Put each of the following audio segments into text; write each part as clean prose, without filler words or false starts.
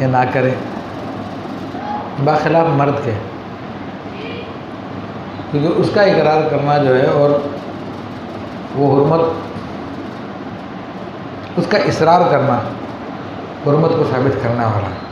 یا نہ کرے باخلاف مرد کے، کیونکہ اس کا اقرار کرنا جو ہے اور وہ حرمت، اس کا اصرار کرنا حرمت کو ثابت کرنے والا ہے۔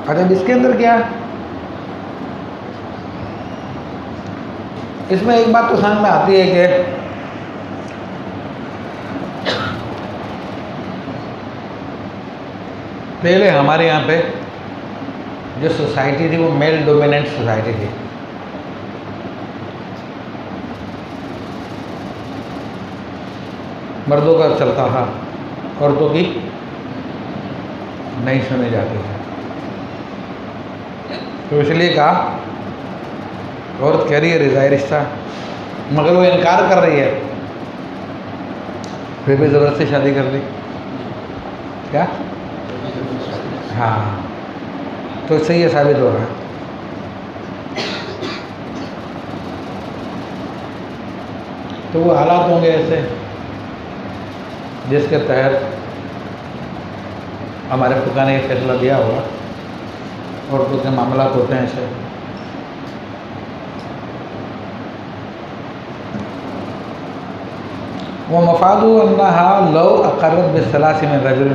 اچھا اس کے اندر کیا ہے، اس میں ایک بات تو سمجھ میں آتی ہے کہ پہلے ہمارے یہاں پہ جو سوسائٹی تھی وہ میل ڈومیننٹ سوسائٹی تھی، مردوں کا چلتا تھا، عورتوں کی نہیں سنی جاتی تھی، تو اس لیے کہا عورت کہہ رہی ہے رضائی رشتہ، مگر وہ انکار کر رہی ہے، پھر بھی ضرورت سے شادی کر لی، کیا ہاں، تو اس سے یہ ثابت ہو رہا ہے۔ تو وہ حالات ہوں گے ایسے جس کے تحت ہمارے فقہ نے یہ فیصلہ دیا ہوگا، عورتوں کے معاملات ہوتے ہیں ایسے۔ ومفاد انها لو اقرت بالثلاث من رجل،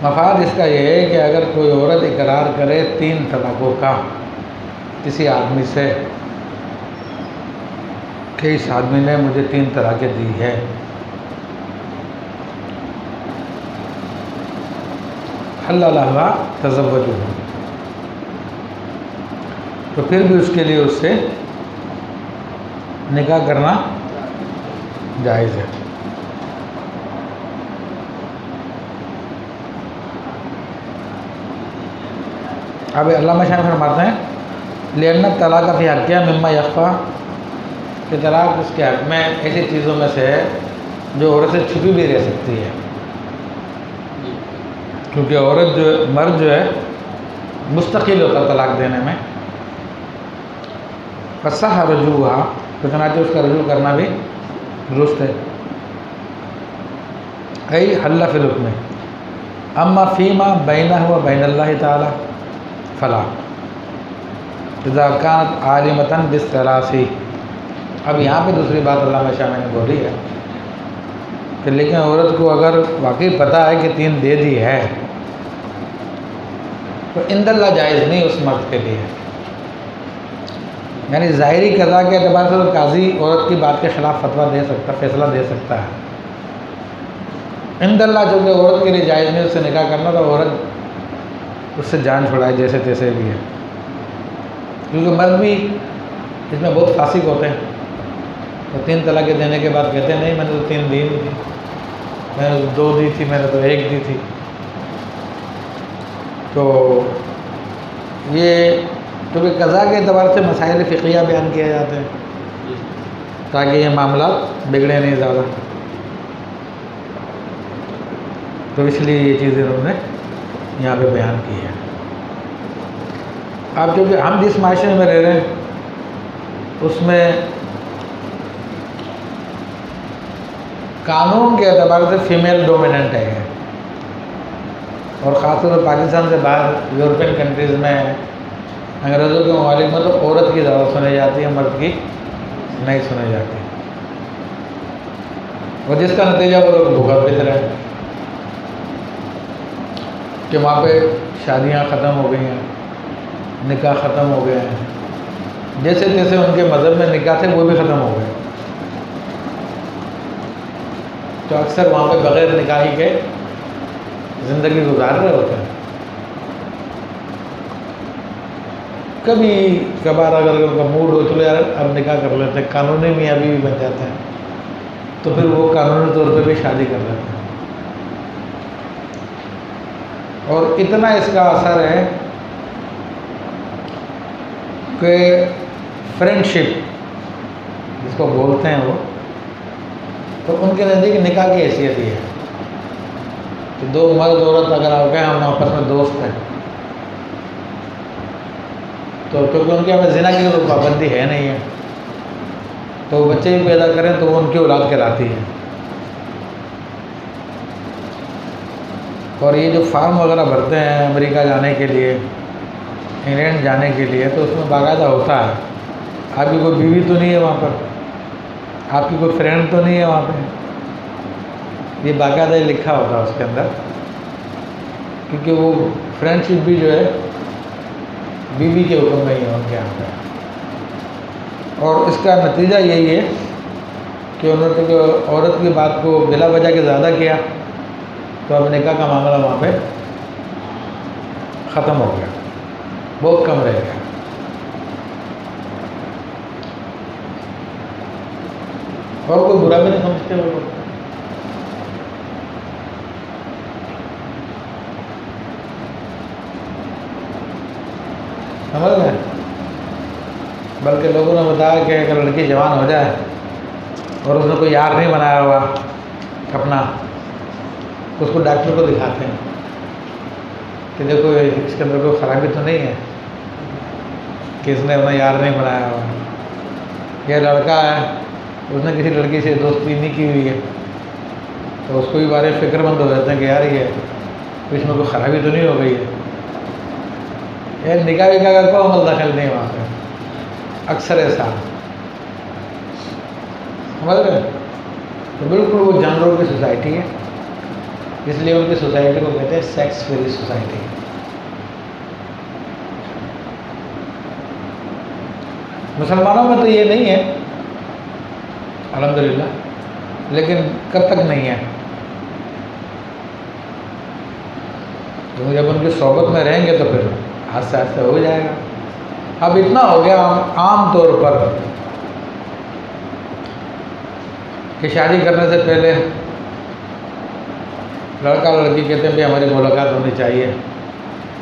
مفاد اس کا یہ ہے کہ اگر کوئی عورت اقرار کرے 3 طلاقوں کا کسی آدمی سے کہ اس آدمی نے مجھے 3 طلاقیں دی ہے، حلل لها تزوجه، تو پھر بھی اس کے لیے اس سے نکاح کرنا جائز ہے۔ اب علامہ شاہ فرماتے ہیں لأن الطلاق فی حقها مما یخفی، کہ طلاق اس کے حق میں ایسی چیزوں میں سے ہے جو عورت سے چھپی بھی رہ سکتی ہے، کیونکہ عورت جو مرد جو ہے مستقل ہوتا طلاق دینے میں، فصح رجوعها، تو چنانچہ اس کا رجوع کرنا بھی درست ہے، ای حل فی الحکم، اما فیما بینہ و بین اللہ تعالی فلا اذا كانت عالمۃ بالثلاث۔ اب یہاں پہ دوسری بات علامہ شاہ میں نے بولی ہے کہ لیکن عورت کو اگر واقعی پتہ ہے کہ 3 دے دی ہے تو عند اللہ جائز نہیں اس مرد کے لیے، یعنی ظاہری قضا کے اعتبار سے تو قاضی عورت کی بات کے خلاف فتویٰ دے سکتا، فیصلہ دے سکتا ہے، عند اللہ جو کہ عورت کے لیے جائز نہیں اس سے نکاح کرنا، تو عورت اس سے جان چھڑائے جیسے تیسے بھی ہے، کیونکہ مرد بھی اس میں بہت فاسق ہوتے ہیں، تو 3 طلاقیں دینے کے بعد کہتے ہیں نہیں میں نے تو 3 دی نہیں تھی، میں نے تو 2 دی تھی، میں نے تو 1 دی تھی، تو یہ کیونکہ قضا کے اعتبار سے مسائل فقہیہ بیان کیے جاتے ہیں تاکہ یہ معاملات بگڑے نہیں زیادہ، تو اس لیے یہ چیزیں انہوں نے یہاں پہ بیان کی ہے۔ اب جو کہ ہم جس معاشرے میں رہ رہے ہیں اس میں قانون کے اعتبار سے فیمیل ڈومیننٹ ہے، اور خاص طور پر پاکستان سے باہر یورپین کنٹریز میں انگریزوں کے ممالک میں تو عورت کی زیادہ سنی جاتی ہے، مرد کی نہیں سنی جاتی، اور جس کا نتیجہ وہ لوگ بھوکا پیٹ رہے ہیں کہ وہاں پہ شادیاں ختم ہو گئی ہیں، نکاح ختم ہو گئے ہیں، جیسے جیسے ان کے مذہب میں نکاح تھے وہ بھی ختم ہو گئے، تو اکثر وہاں پہ بغیر نکاحی کے زندگی گزار رہے ہوتے ہیں۔ کبھی کبھار اگر ان کا موڈ ہو چلو یار اب نکاح کر لیتے ہیں، قانونی میاں بیوی بن جاتے ہیں، تو پھر وہ قانونی طور پہ بھی شادی کر لیتے ہیں، اور اتنا اس کا اثر ہے کہ فرینڈ شپ جس کو بولتے ہیں وہ، تو ان کے نزدیک نکاح کی حیثیت ہی ہے کہ دو مرد عورت اگر ہو گئے ہم آپس میں دوست ہیں، تو کیونکہ ان کے ہمیں زنا کی کوئی پابندی ہے نہیں ہے، تو وہ بچے بھی پیدا کریں تو وہ ان کی اولاد کہلاتی ہے۔ اور یہ جو فارم وغیرہ بھرتے ہیں امریکہ جانے کے لیے، انگلینڈ جانے کے لیے، تو اس میں باقاعدہ ہوتا ہے آپ کی کوئی بیوی تو نہیں ہے وہاں پر، آپ کی کوئی فرینڈ تو نہیں ہے وہاں پہ، یہ باقاعدہ لکھا ہوتا ہے اس کے اندر، کیونکہ وہ فرینڈ شپ بھی جو ہے بیوی کے حکم میں ہی ہے ان کے یہاں پہ۔ اور اس کا نتیجہ یہی ہے کہ انہوں نے جو عورت کی بات کو بلا وجہ کے زیادہ کیا تو اب نکاح کا معاملہ وہاں پہ ختم ہو گیا، بہت کم رہ گیا۔ اور کوئی برا بھی نہیں سمجھتے وہ لوگ، سمجھ گئے؟ بلکہ لوگوں نے بتایا کہ اگر لڑکی جوان ہو جائے اور اس نے کوئی یار نہیں بنایا ہوا اپنا، تو اس کو ڈاکٹر کو دکھاتے ہیں کہ دیکھو اس کے اندر کوئی خرابی تو نہیں ہے کہ اس نے اپنا یار نہیں بنایا ہوا، یہ لڑکا ہے اس نے کسی لڑکی سے دوستی نہیں کی ہوئی ہے، تو اس کو بھی بارے فکر مند ہو جاتے ہیں کہ یار یہ اس میں کوئی خرابی تو نہیں ہو گئی ہے۔ یہ نکاح وکاح کا کوئی عمل دخل نہیں وہاں پہ، اکثر ایسا سمجھ رہے ہیں؟ تو بالکل وہ جانوروں کی سوسائٹی ہے، اس لیے ان کی سوسائٹی کو کہتے ہیں سیکس فری سوسائٹی۔ مسلمانوں میں تو یہ نہیں ہے الحمدللہ، لیکن کب تک نہیں ہے؟ جب ان کی صحبت میں رہیں گے تو پھر آہستہ آہستہ ہو جائے گا۔ اب اتنا ہو گیا عام طور پر کہ شادی کرنے سے پہلے لڑکا لڑکی کہتے ہیں کہ ہماری ملاقات ہونی چاہیے،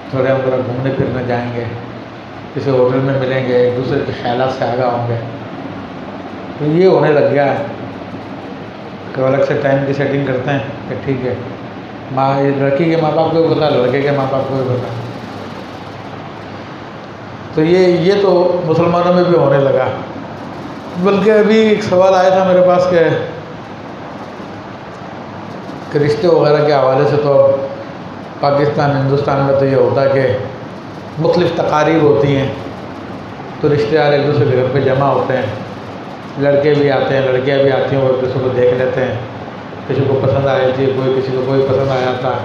تھوڑے ہم تھوڑا گھومنے پھرنے جائیں گے، کسی ہوٹل میں ملیں گے، ایک دوسرے کے خیالات سے آگاہ ہوں گے۔ تو یہ ہونے لگ گیا ہے کہ الگ سے ٹائم کی سیٹنگ کرتے ہیں کہ ٹھیک ہے لڑکی کے ماں باپ کو بھی پتا، لڑکے کے ماں باپ کو بھی پتا۔ تو یہ تو مسلمانوں میں بھی ہونے لگا۔ بلکہ ابھی ایک سوال آیا تھا میرے پاس کہ رشتے وغیرہ کے حوالے سے تو اب پاکستان ہندوستان میں تو یہ ہوتا ہے کہ مختلف تقاریب ہوتی ہیں، تو رشتے دار ایک دوسرے کے گھر پہ جمع ہوتے ہیں، لڑکے بھی آتے ہیں، لڑکیاں بھی آتی ہیں، وہ ایک دوسرے کو دیکھ لیتے ہیں، کسی کو پسند آ جاتی ہے، کسی کو کوئی پسند آ جاتا ہے،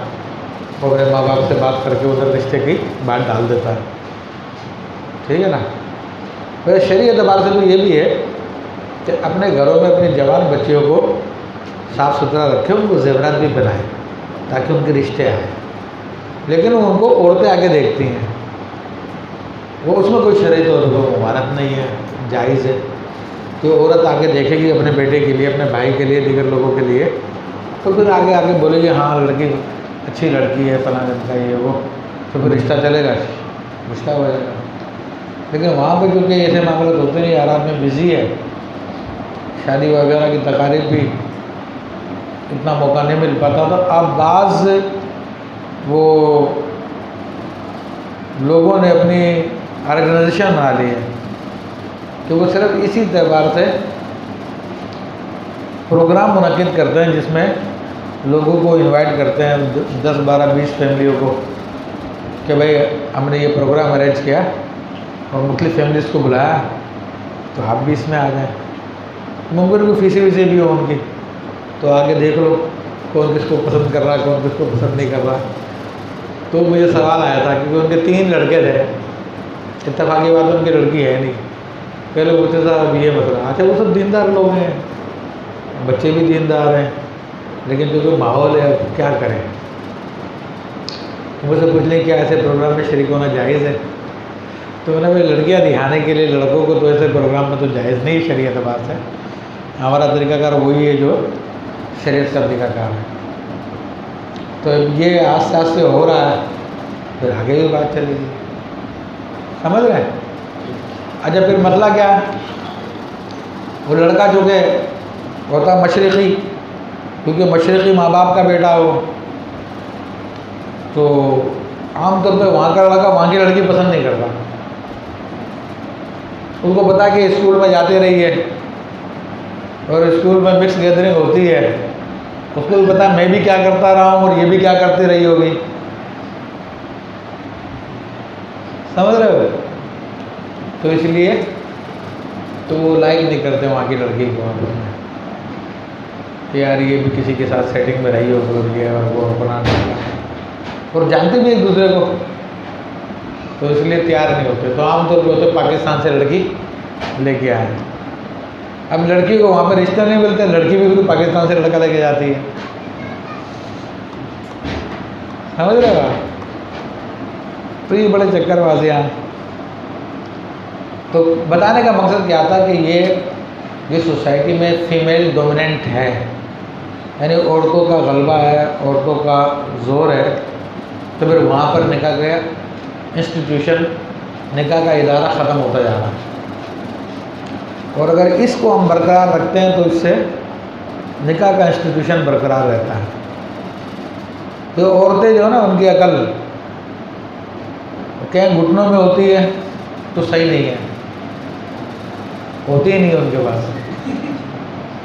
وہ اپنے ماں باپ سے بات کر کے ادھر رشتے کی بات ڈال دیتا ہے، ٹھیک ہے نا۔ ویسے شرعی اعتبار سے تو یہ بھی ہے کہ اپنے گھروں میں اپنی جوان بچیوں کو صاف ستھرا رکھیں، ان کو زیورات بھی پہنائیں تاکہ ان کے رشتے آئیں، لیکن ان کو عورتیں آگے دیکھتی ہیں، وہ اس میں کوئی شرعی طور پر ممانعت نہیں ہے، جائز ہے کہ عورت آگے دیکھے گی اپنے بیٹے کے لیے، اپنے بھائی کے لیے، دیگر لوگوں کے لیے، تو پھر آگے بولے گی ہاں لڑکی اچھی لڑکی ہے، فلاں دن کا یہ وہ، تو پھر رشتہ چلے گا، رشتہ ہو جائے گا۔ لیکن وہاں پہ کیونکہ ایسے معاملات ہوتے نہیں، یار آدمی بزی ہے، شادی وغیرہ کی تقاریب بھی اتنا موقع نہیں مل پاتا، تو اب بعض وہ لوگوں نے اپنی آرگنائزیشن بنا لی ہے کہ وہ صرف اسی اعتبار سے پروگرام منعقد کرتے ہیں جس میں لوگوں کو انوائٹ کرتے ہیں، 10 12 20 فیملیوں کو، کہ بھائی ہم نے یہ پروگرام ارینج کیا اور مختلف فیملیز کو بلایا، تو آپ بھی اس میں آ جائیں، ممکن کوئی فیسی ویسی بھی ہو ان کی، تو آگے دیکھ لو کون کس کو پسند کر رہا ہے، کون کس کو پسند نہیں کر رہا۔ تو مجھے سوال آیا تھا کیونکہ ان کے 3 لڑکے تھے، اتفاقی بات ان کی لڑکی ہے نہیں، پہلے پوچھتے صاحب یہ مسئلہ، اچھا وہ سب دیندار لوگ ہیں، بچے بھی دیندار ہیں، لیکن جو ماحول ہے کیا کریں، مجھ سے پوچھ لیں کیا ایسے پروگرام میں شریک ہونا جائز ہے؟ تو میں نے لڑکیاں دکھانے کے لیے لڑکوں کو تو ایسے پروگرام میں تو جائز نہیں شریعت اعتبار سے، ہمارا طریقہ کار وہی ہے جو شریعت کا طریقہ کار ہے۔ تو یہ آہستہ آہستہ ہو رہا ہے، پھر آگے بھی بات چلے گی، سمجھ رہے ہیں؟ اچھا پھر مسئلہ کیا ہے؟ وہ لڑکا جو کہ ہوتا مشرقی، کیونکہ مشرقی ماں باپ کا بیٹا ہو تو عام طور پہ وہاں کا لڑکا وہاں کی لڑکی پسند نہیں کرتا. اس کو پتا کہ اسکول میں جاتے رہی ہے اور اسکول میں مکس گیدرنگ ہوتی ہے، اس کو بھی پتا میں بھی کیا کرتا رہا ہوں اور یہ بھی کیا کرتی رہی ہوگی. سمجھ رہے ہو؟ تو اس لیے تو وہ لائک نہیں کرتے وہاں کی لڑکی کو، کہ یار یہ بھی کسی کے ساتھ سیٹنگ میں رہی ہو یہ اور وہ اپنا، اور جانتے بھی ایک دوسرے کو، تو اس لیے تیار نہیں ہوتے. تو عام طور پہ ہوتے پاکستان سے لڑکی لے کے آئے. اب لڑکی کو وہاں پہ رشتہ نہیں ملتے، لڑکی بھی پھر پاکستان سے لڑکا لے کے جاتی ہے. سمجھ رہے ہو؟ تو یہ بڑے چکر بازی ہیں. تو بتانے کا مقصد کیا تھا کہ یہ سوسائٹی میں فیمیل ڈومیننٹ ہے، یعنی عورتوں کا غلبہ ہے، عورتوں کا زور ہے. تو پھر وہاں پر نکاح کا انسٹیٹیوشن، نکاح کا ادارہ ختم ہوتا جا رہا ہے. اور اگر اس کو ہم برقرار رکھتے ہیں تو اس سے نکاح کا انسٹیٹیوشن برقرار رہتا ہے. تو عورتیں جو ہے نا ان کی عقل کہیں گھٹنوں میں ہوتی ہے تو صحیح نہیں ہے، ہوتی ہی نہیں ان کے پاس.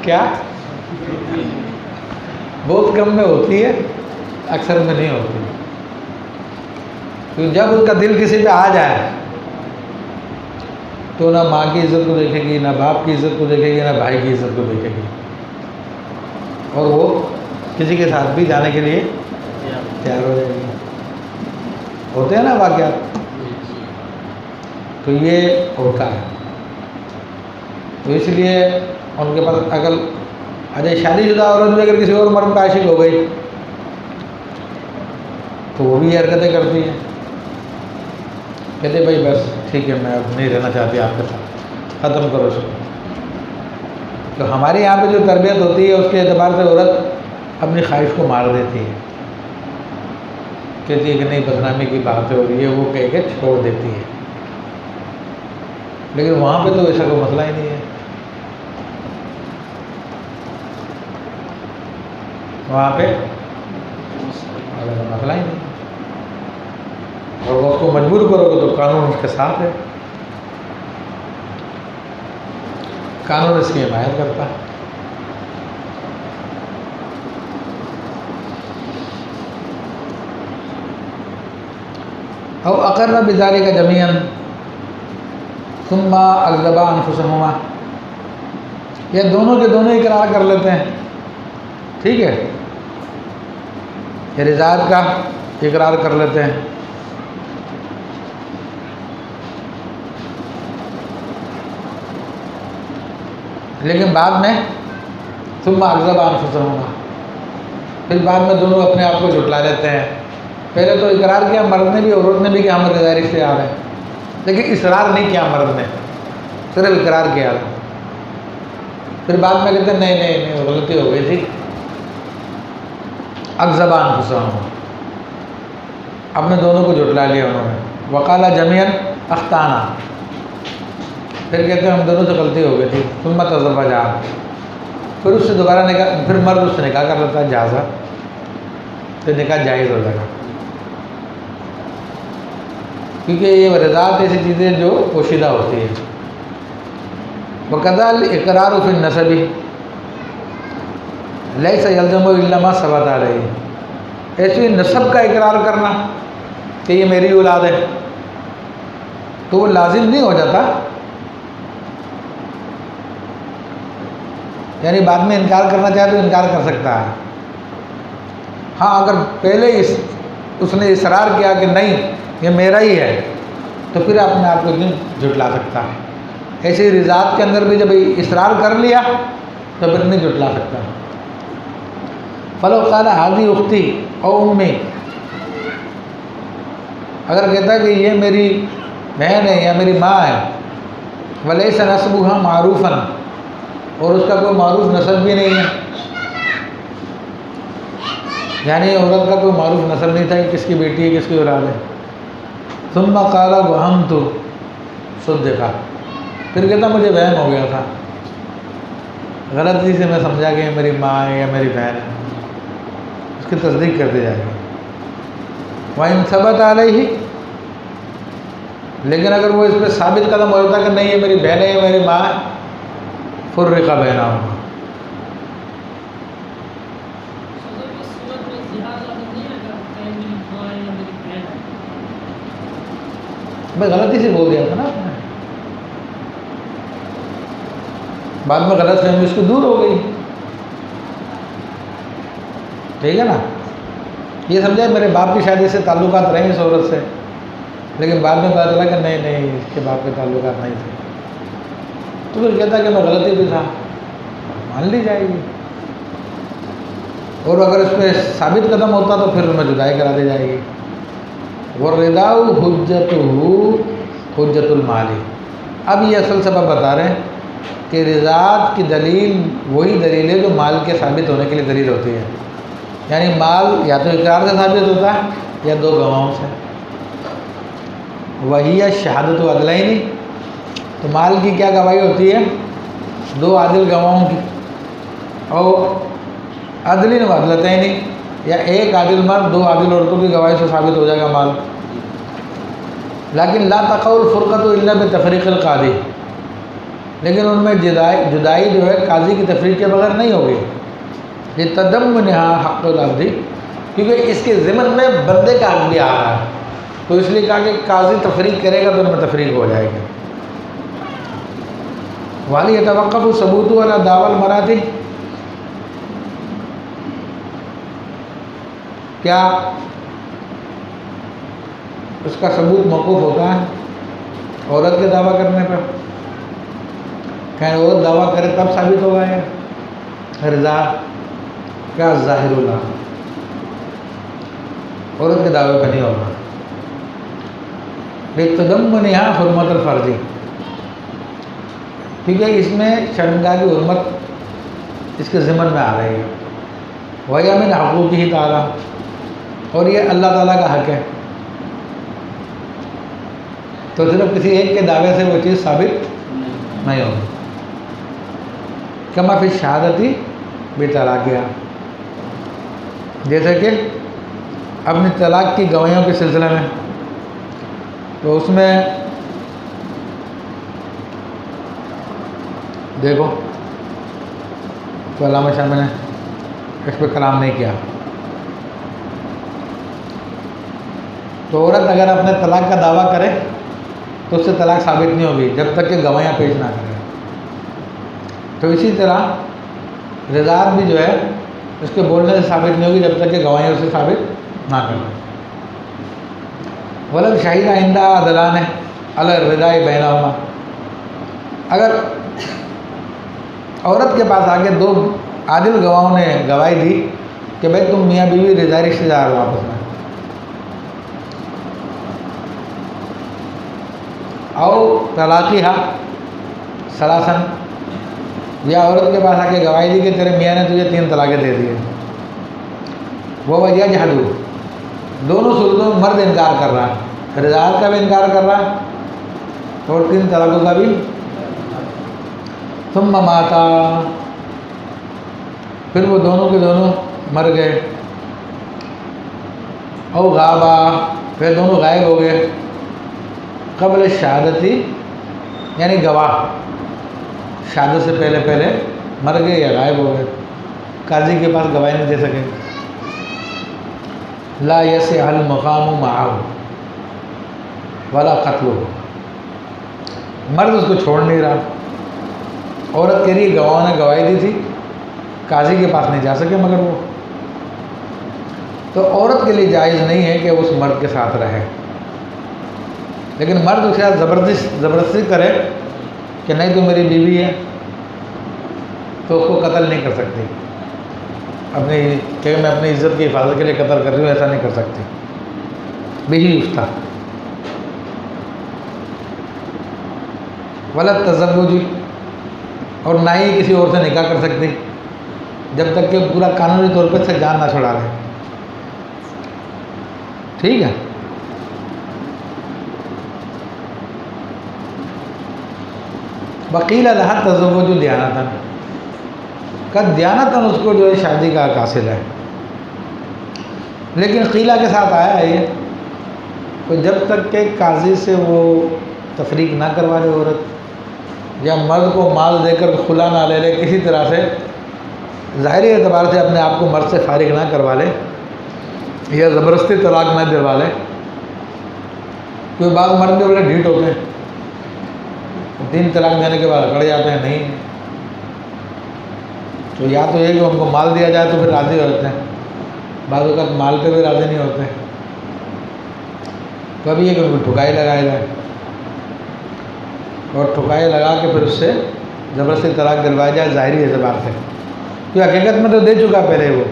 کیا بہت کم میں ہوتی ہے، اکثر میں نہیں ہوتی. تو جب اس کا دل کسی پہ آ جائے تو نہ ماں کی عزت کو دیکھے گی، نہ باپ کی عزت کو دیکھے گی، نہ بھائی کی عزت کو دیکھے گی، اور وہ کسی کے ساتھ بھی جانے کے لیے تیار ہو جائے گی. ہوتے ہیں نا واقعات. تو یہ ہوتا ہے. تو اس لیے ان کے پاس عقل. اچھا شادی شدہ عورت بھی اگر کسی اور مرد کا عاشق ہو گئی تو وہ بھی یہ حرکتیں کرتی ہیں، کہتے بھائی بس ٹھیک ہے میں اب نہیں رہنا چاہتی آپ کے ساتھ، ختم کرو اس کو. تو ہمارے یہاں پہ جو تربیت ہوتی ہے اس کے اعتبار سے عورت اپنی خواہش کو مار دیتی ہے، کہتی ہے کہ نہیں بدنامی کی بات ہے اور یہ وہ کہہ کے چھوڑ دیتی ہے. لیکن وہاں پہ تو ایسا کوئی مسئلہ ہی نہیں ہے. وہاں پہ مسئلہ ہی نہیں، اور وہ اس کو مجبور کرو گے تو قانون اس کے ساتھ ہے، قانون اس کی حمایت کرتا ہے. او اقر بذالک جمیعا ثم اکذبا انفسہما، یا دونوں کے دونوں اقرار کر لیتے ہیں، ٹھیک ہے، رضاعت کا اقرار کر لیتے ہیں، لیکن بعد میں ثم اکذبا انفسہما، پھر بعد میں دونوں اپنے آپ کو جھٹلا لیتے ہیں. پہلے تو اقرار کیا مرد نے بھی عورت نے بھی کہ ہم رضاء رشتے آ رہے ہیں، لیکن اصرار نہیں کیا مرد نے، صرف اقرار کیا. پھر بعد میں کہتے ہیں نہیں نہیں نہیں غلطی ہو گئی تھی. اکذبا انفسہما، اپنے دونوں کو جھٹلا لیا انہوں نے. وقالا جمیعا اخطانا، پھر کہتے ہیں ہم دونوں سے غلطی ہو گئی تھی. ثم تزوجا، پھر اس سے دوبارہ نکاح، پھر مرد اس سے نکاح کر لیتا ہے جائزہ، تو نکاح جائز ہو جائے گا. کیونکہ یہ رضاعت ایسی چیزیں جو پوشیدہ ہوتی ہے. وَكَذَا الْإِقْرَارُ فِي النَّسَبِ لَيْسَ يَلْزَمُ إِلَّا مَا ثَبَتَ عَلَيْهِ، ایسے نسب کا اقرار کرنا کہ یہ میری اولاد ہے تو وہ لازم نہیں ہو جاتا، یعنی بعد میں انکار کرنا چاہے تو انکار کر سکتا ہے. ہاں اگر پہلے اس نے اصرار کیا کہ نہیں یہ میرا ہی ہے تو پھر اپنے آپ کو نہیں جھٹلا سکتا. ایسے ہی رضاعت کے اندر بھی جب اصرار کر لیا تو پھر نہیں جھٹلا سکتا. فلو قال هذه اختی او امی، اگر کہتا ہے کہ یہ میری بہن ہے یا میری ماں ہے، ولیس نسبها معروفا، اور اس کا کوئی معروف نسب بھی نہیں ہے، یعنی عورت کا کوئی معروف نسب نہیں تھا کہ کس کی بیٹی ہے کس کی اولاد ہے. ثم قال وہمت صدقا، پھر کہتا مجھے وہم ہو گیا تھا، غلطی سے میں سمجھا کہ میری ماں ہے یا میری بہن ہے، اس کی تصدیق کرتے جائے گا۔ وَإِن ثَبَتَ عَلَيْهِ، لیکن اگر وہ اس پہ ثابت قدم ہو جاتا کہ نہیں یہ میری بہن ہے یا میری ماں ہے، فُرِّقَ بَيْنَهُمَا، میں غلطی سے بول دیا تھا نا آپ نے، بعد میں غلط فہمی اس کو دور ہو گئی، ٹھیک ہے نا۔ یہ سمجھا میرے باپ کی شادی سے تعلقات رہیں اس عورت سے، لیکن بعد میں پتا چلا کہ نہیں نہیں اس کے باپ کے تعلقات نہیں تھے، تو پھر کہتا کہ میں غلطی بھی تھا، مان لی جائے گی، اور اگر اس پہ ثابت قدم ہوتا تو پھر میں جدائی کرا دی جائے گی۔ وَالرِّدَاءُ حُجَّتُهُ حُجَّةُ الْمَالِ، اب یہ اصل سبب بتا رہے ہیں کہ رضاعت کی دلیل وہی دلیل ہے جو مال کے ثابت ہونے کے لیے دلیل ہوتی ہے، یعنی مال یا تو اقرار سے ثابت ہوتا ہے یا دو گواہوں سے۔ وہی شہادت و عدلین، تو مال کی کیا گواہی ہوتی ہے؟ دو عادل گواہوں کی، اور عدلین و عدلتین، یا ایک عادل مرد دو عادل عورتوں کی گواہی سے ثابت ہو جائے گا مال۔ لیکن لا تقع الفرقۃ الا بتفریق القاضی، لیکن ان میں جدائی جو ہے قاضی کی تفریق کے بغیر نہیں ہوگی، یہ تضمنها حق العبد، کیونکہ اس کے ضمن میں بندے کا حق بھی آ رہا ہے، تو اس لیے کہا کہ قاضی تفریق کرے گا تو ان میں تفریق ہو جائے گی۔ والی یتوقف ثبوت علی دعوی المراد، کیا اس کا ثبوت موقوف ہوتا ہے عورت کے دعویٰ کرنے پر؟ کہیں عورت دعویٰ کرے تب ثابت ہوگا یہ رضا؟ کیا ظاہر اللہ عورت کے دعوے پہ نہیں ہوگا۔ لِتَضَمُّنِهَا حرمت الفرضی، کیونکہ اس میں شرمگاہ کی حرمت اس کے ضمن میں آ رہی ہے۔ وَهِيَ مِنْ حُقُوقِهِ تَعَالَىٰ، اور یہ اللہ تعالیٰ کا حق ہے، تو صرف کسی ایک کے دعوے سے وہ چیز ثابت نہیں ہوگی۔ کما فی شہادتی بطلاقہا، جیسے کہ اپنی طلاق کی گواہیوں کے سلسلے میں، تو اس میں دیکھو تو علامہ شاہ نے اس پہ کلام نہیں کیا، تو عورت اگر اپنے طلاق کا دعویٰ کرے تو اس سے طلاق ثابت نہیں ہوگی جب تک کہ گواہیاں پیش نہ کرے۔ تو اسی طرح رضاعت بھی جو ہے اس کے بولنے سے ثابت نہیں ہوگی جب تک کہ گواہیاں اسے ثابت نہ کریں۔ وَلَوْ شَهِدَ عِندَهَا عَدْلَانِ عَلَى الرِّضَاءِ بَيْنَهُمَا، اگر عورت کے پاس آگے دو عادل گواہوں نے گواہی دی کہ بھائی تم میاں بیوی رضائی رشتے دار ہو آپس میں، او طلاقہا ثلاثاً، یا عورت کے پاس آ کے گواہی دی کہ تیرے میاں نے تجھے 3 طلاقیں دے دیے، وہ وجہ جہدو، دونوں صورتوں میں مرد انکار کر رہا ہے، رضاعت کا بھی انکار کر رہا ہے اور 3 طلاقوں کا بھی۔ ثم ماتا، پھر وہ دونوں کے دونوں مر گئے، او غابا، پھر دونوں غائب ہو گئے، قبل شہادتی، یعنی گواہ شہادت سے پہلے پہلے مر گئے یا غائب ہو گئے، قاضی کے پاس گواہی نہیں دے سکے۔ لا یصح المقام معه ولا قتله، مرد اس کو چھوڑ نہیں رہا، عورت کے لیے گواہوں نے گواہی دی تھی، قاضی کے پاس نہیں جا سکے مگر وہ، تو عورت کے لیے جائز نہیں ہے کہ اس مرد کے ساتھ رہے، لیکن مرد اس کے ساتھ زبردستی کرے کہ نہیں تو میری بیوی ہے، تو اس کو قتل نہیں کر سکتی، اپنی کہ میں اپنی عزت کی حفاظت کے لیے قتل کر رہی ہوں، ایسا نہیں کر سکتی، بہی افتہ۔ ولا تزوج، اور نہ ہی کسی اور سے نکاح کر سکتی جب تک کہ پورا قانونی طور پر سے جان نہ چھڑا لے، ٹھیک ہے۔ وقیل لها تزوج دیانتاً، کہ دیانتاً اس کو جو ہے شادی کا حق حاصل ہے، لیکن قیلہ کے ساتھ آیا ہے یہ تو جب تک کہ قاضی سے وہ تفریق نہ کروا لے عورت، یا مرد کو مال دے کر خلا نہ لے کسی طرح سے ظاہری اعتبار سے اپنے آپ کو مرد سے فارغ نہ کروا لے، یا زبردستی طلاق نہ دلوا لے. کوئی بعض مرد بھی بڑے ڈھیٹ ہوتے ہیں، 3 طلاق دینے کے بعد اکڑ جاتے ہیں، نہیں تو یا تو یہ کہ ان کو مال دیا جائے تو پھر راضی ہوتے ہیں، بعض اوقات مال پہ بھی راضی نہیں ہوتے، کبھی یہ کہ ان کو ٹھکائی لگایا جائے، اور ٹھکائی لگا کے پھر اس سے زبردستی طلاق دلوایا جائے ظاہری اعتبار سے، کیونکہ حقیقت میں تو دے چکا پہلے وہ،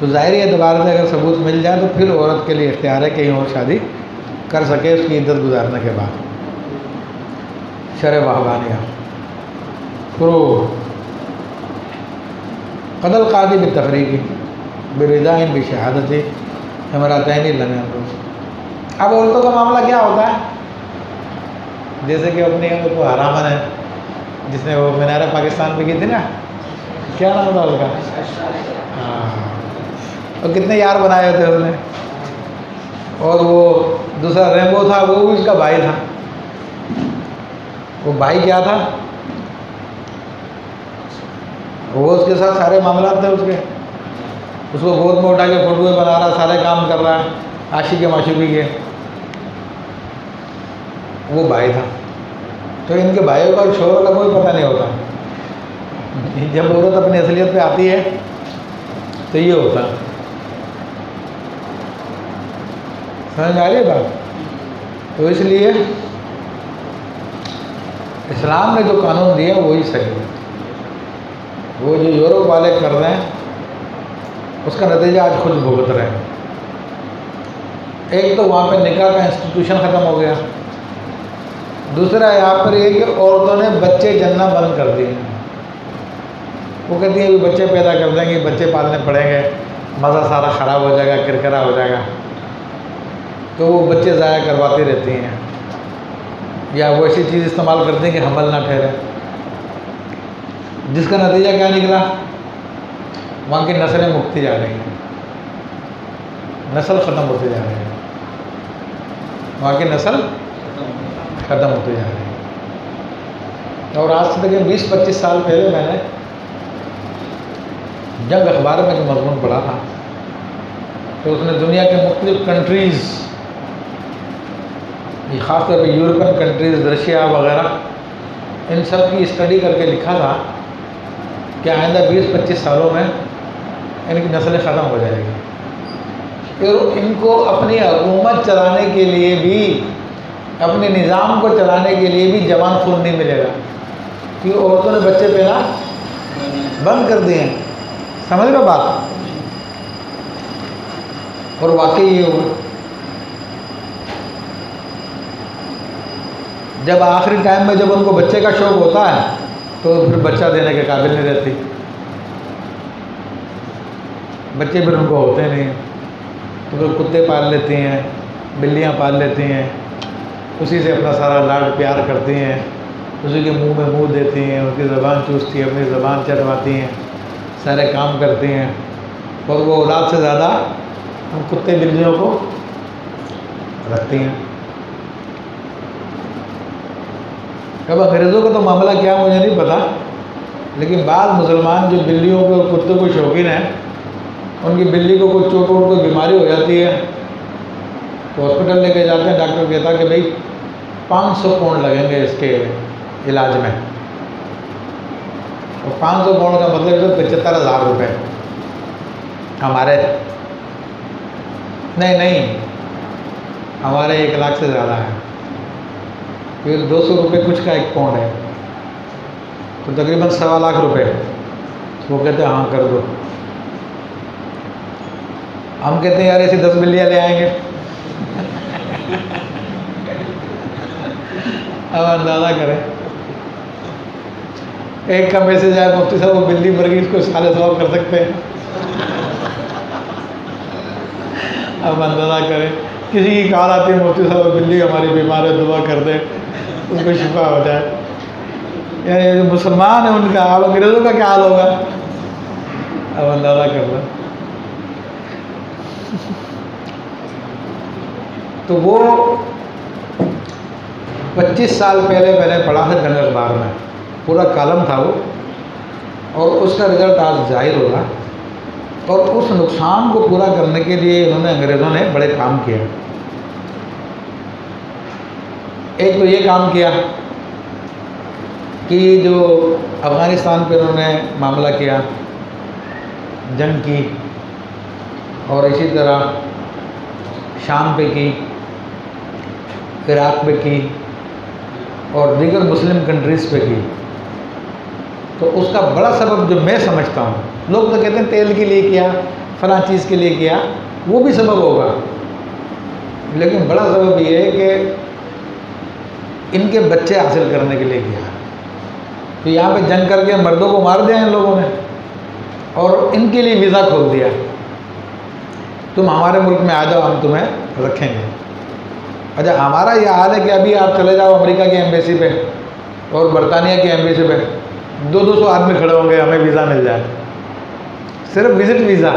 تو ظاہری اعتبار سے اگر ثبوت مل جائے تو پھر عورت کے لیے اختیار ہے کہ کہیں اور شادی کر سکے اس کی عدت گزارنے کے بعد. شرع وہابانیہ فروع قد القاضی بالتفریق برضا بشہادت امرأتین لم ينکحوا. اب عورتوں کا معاملہ کیا ہوتا ہے؟ جیسے کہ اپنی وہ حرامن ہے جس نے وہ مینارہ پاکستان پہ کی تھی نا، کیا نام تھا اس کا؟ ہاں، اور کتنے یار بنائے ہوتے اس نے، اور وہ دوسرا ریمبو تھا وہ بھی اس کا بھائی تھا. وہ بھائی کیا تھا؟ وہ اس کے ساتھ سارے معاملات تھے اس کو گود میں اٹھا کے فوٹویں بنا رہا، سارے کام کر رہا ہے عاشق کے معشوقی کے، وہ بھائی تھا. تو ان کے بھائیوں کا اور شوہر کا کوئی پتہ نہیں ہوتا. جب عورت اپنی اصلیت پہ آتی ہے تو یہ ہوتا. سمجھ میں آ رہی ہے بات؟ تو اس لیے اسلام نے جو قانون دیا وہی صحیح ہے. وہ جو یورپ والے کر رہے ہیں اس کا نتیجہ آج خود بھگت رہے ہیں. ایک تو وہاں پہ نکاح کا انسٹیٹیوشن ختم ہو گیا، دوسرا یہاں پر یہ کہ عورتوں نے بچے جننا بند کر دیے. وہ کہتی ہیں ابھی بچے پیدا کر دیں گے، بچے پالنے پڑیں گے، مزہ سارا خراب ہو جائے گا، کرکرا ہو جائے گا، تو وہ بچے ضائع کرواتی رہتی ہیں، یا وہ ایسی چیز استعمال کرتی ہیں کہ حمل نہ ٹھہرے، جس کا نتیجہ کیا نکلا؟ وہاں کی نسلیں مکتی جا رہی ہیں، نسل ختم ہوتی جا رہی ہے، وہاں کی نسل ختم ہوتی جا رہی ہے. اور آج سے تقریباً 20-25 سال پہلے میں نے جنگ اخبار میں جو مضمون پڑھا تھا تو اس نے دنیا کے مختلف کنٹریز، خاص طور پہ یورپین کنٹریز، رشیا وغیرہ، ان سب کی اسٹڈی کر کے لکھا تھا کہ آئندہ 20-25 سالوں میں ان کی نسلیں ختم ہو جائے گی. پھر ان کو اپنی حکومت چلانے کے لیے بھی، اپنے نظام کو چلانے کے لیے بھی جوان خون نہیں ملے گا، کیونکہ عورتوں نے بچے پیدا بند کر دیے ہیں. سمجھ رہے بات؟ اور واقعی یہ ہوا. جب آخری ٹائم میں جب ان کو بچے کا شوق ہوتا ہے تو پھر بچہ دینے کے قابل نہیں رہتی، بچے پھر ان کو ہوتے نہیں، تو پھر کتے پال لیتی ہیں، بلیاں پال لیتی ہیں، اسی سے اپنا سارا لاڈ پیار کرتی ہیں، اسی کے منہ میں منہ دیتی ہیں، اس کی زبان چوستی ہیں، اپنی زبان چٹواتی ہیں، سارے کام کرتی ہیں، اور وہ اولاد سے زیادہ ان کتے بلیوں کو رکھتی ہیں. اب انگریزوں کا تو معاملہ کیا مجھے نہیں پتہ، لیکن بعض مسلمان جو بلیوں کے اور کتوں کو شوقین ہیں، ان کی بلی کو کوئی چوٹ ووٹ کوئی بیماری ہو جاتی ہے تو ہاسپٹل لے کے جاتے ہیں، ڈاکٹر کہتا کہ بھئی 500 پاؤنڈ لگیں گے اس کے علاج میں، اور 500 پاؤنڈ کا مطلب ہے 75,000 روپے ہمارے، نہیں ہمارے 1 لاکھ سے زیادہ ہے، پھر 200 روپے کچھ کا 1 پاؤنڈ ہے، تو تقریباً 1.25 لاکھ روپے. وہ کہتے ہیں ہاں کر دو. ہم کہتے ہیں یار ایسی 10 بلیاں لے آئیں گے. اب اندازہ کریں، ایک کا میسج آیا مفتی صاحب وہ بلی مر گئی، اس کو سالے ثواب کر سکتے ہیں. اب اندازہ کریں، کسی کی کال آتی ہے مفتی صاحب بلی ہماری بیمار ہے، دعا کر دیں اس کو شفا ہو جائے. یعنی جو مسلمان ہیں ان کا، اب انگریزوں کا کیا حال ہوگا، اب اندازہ کر لو۔ تو وہ 25 سال پہلے میں نے پڑھا تھا جنگ اخبار میں، پورا کالم تھا وہ، اور اس کا رزلٹ آج ظاہر ہوگا۔ اور اس نقصان کو پورا کرنے کے لیے انگریزوں نے بڑے کام کیا۔ ایک تو یہ کام کیا کہ جو افغانستان پہ انہوں نے معاملہ کیا، جنگ کی، اور اسی طرح شام پہ کی، عراق پہ کی، اور دیگر مسلم کنٹریز پہ کی، تو اس کا بڑا سبب جو میں سمجھتا ہوں، لوگ تو کہتے ہیں تیل کے لیے کیا، فلاں چیز کے لیے کیا، وہ بھی سبب ہوگا، لیکن بڑا سبب یہ ہے کہ ان کے بچے حاصل کرنے کے لیے کیا۔ تو یہاں پہ جنگ کر کے مردوں کو مار دیا ان لوگوں نے، اور ان کے لیے ویزا کھول دیا، تم ہمارے ملک میں آ جاؤ، ہم تمہیں رکھیں گے۔ اچھا، ہمارا یہ حال ہے کہ ابھی آپ چلے جاؤ امریکہ کی ایمبیسی پہ اور برطانیہ کی ایمبیسی پہ، 200 آدمی کھڑے ہوں گے، ہمیں ویزا مل جائے، صرف وزٹ ویزا۔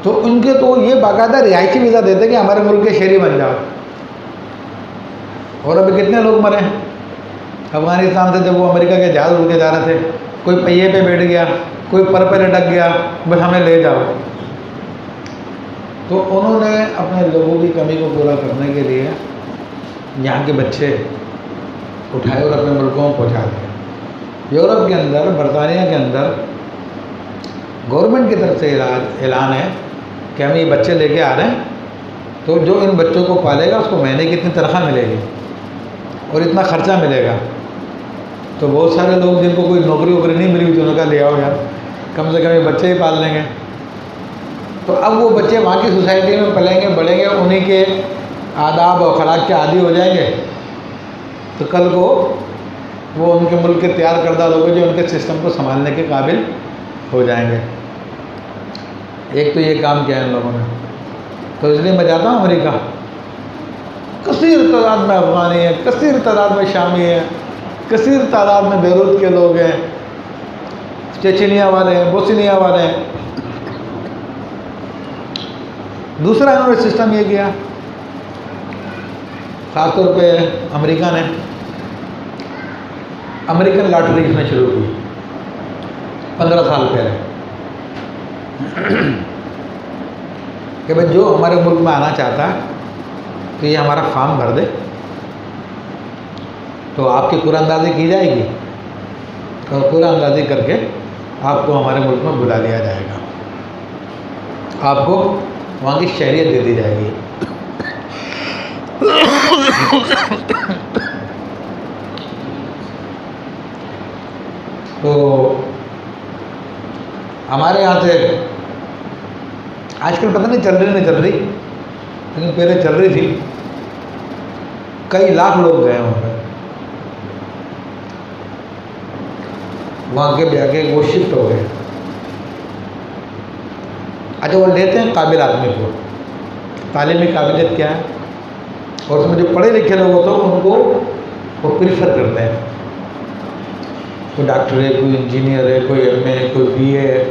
تو ان کے تو یہ باقاعدہ رہائشی ویزا دیتے کہ ہمارے ملک کے شہری بن جاؤ۔ اور ابھی کتنے لوگ مرے ہیں افغانستان سے، جب وہ امریکہ کے جہاز اڑ کے جا رہے تھے، کوئی پہیے پہ بیٹھ گیا، کوئی پر پہ لٹک گیا، بس ہمیں لے جاؤ۔ تو انہوں نے اپنے لوگوں کی کمی کو پورا کرنے کے لیے یہاں کے بچے اٹھائے اور اپنے ملکوں میں پہنچا دیے۔ یورپ کے اندر، برطانیہ کے اندر گورنمنٹ کی طرف سے اعلان ہے کہ ہم یہ بچے لے کے آ رہے ہیں، تو جو ان بچوں کو پالے گا اس کو مہینے کی اتنی تنخواہ ملے گی اور اتنا خرچہ ملے گا۔ تو بہت سارے لوگ جن کو کوئی نوکری ووکری نہیں ملی ہوئی تھی، انہوں نے کہا لے آؤ یار، کم سے کم یہ بچے ہی پال لیں گے۔ تو اب وہ بچے وہاں کی سوسائٹی میں پلیں گے، بڑھیں گے، انہیں کے آداب و اخلاق کے عادی ہو جائیں گے، تو کل کو وہ ان کے ملک کے تیار کردہ لوگ جو ان کے سسٹم کو سنبھالنے کے قابل ہو جائیں گے۔ ایک تو یہ کام کیا ہے ان لوگوں نے۔ تو اس لیے میں جاتا ہوں امریکہ، کثیر تعداد میں افغانی ہیں، کثیر تعداد میں شامی ہیں، کثیر تعداد میں بیروت کے لوگ ہیں، چیچینیا والے ہیں، بوسنیا والے ہیں۔ دوسرا انہوں نے سسٹم یہ کیا، خاص طور پہ امریکہ نے امریکن لاٹری اس نے شروع کی 15 سال پہلے، کہ بھائی جو ہمارے ملک میں آنا چاہتا ہے تو یہ ہمارا فارم بھر دے، تو آپ کی قرآن اندازی کی جائے گی، اور قرآن اندازی کر کے آپ کو ہمارے ملک میں بلا لیا جائے گا، آپ کو وہاں کی شہریت دے دی جائے گی۔ تو ہمارے یہاں سے آج کل پتہ نہیں چل رہی، لیکن پہلے چل رہی تھی، کئی لاکھ لوگ گئے وہاں پہ، وہاں کے جا کے وہ شفٹ ہو گئے۔ اچھا، وہ لیتے ہیں قابل آدمی کو، تعلیمی قابلیت کیا ہے، اور اس میں جو پڑھے لکھے لوگ ہوتے ہیں ان کو وہ پریفر کرتے ہیں، کوئی ڈاکٹر ہے، کوئی انجینئر ہے، کوئی ایم اے ہے، کوئی بی اے ہے،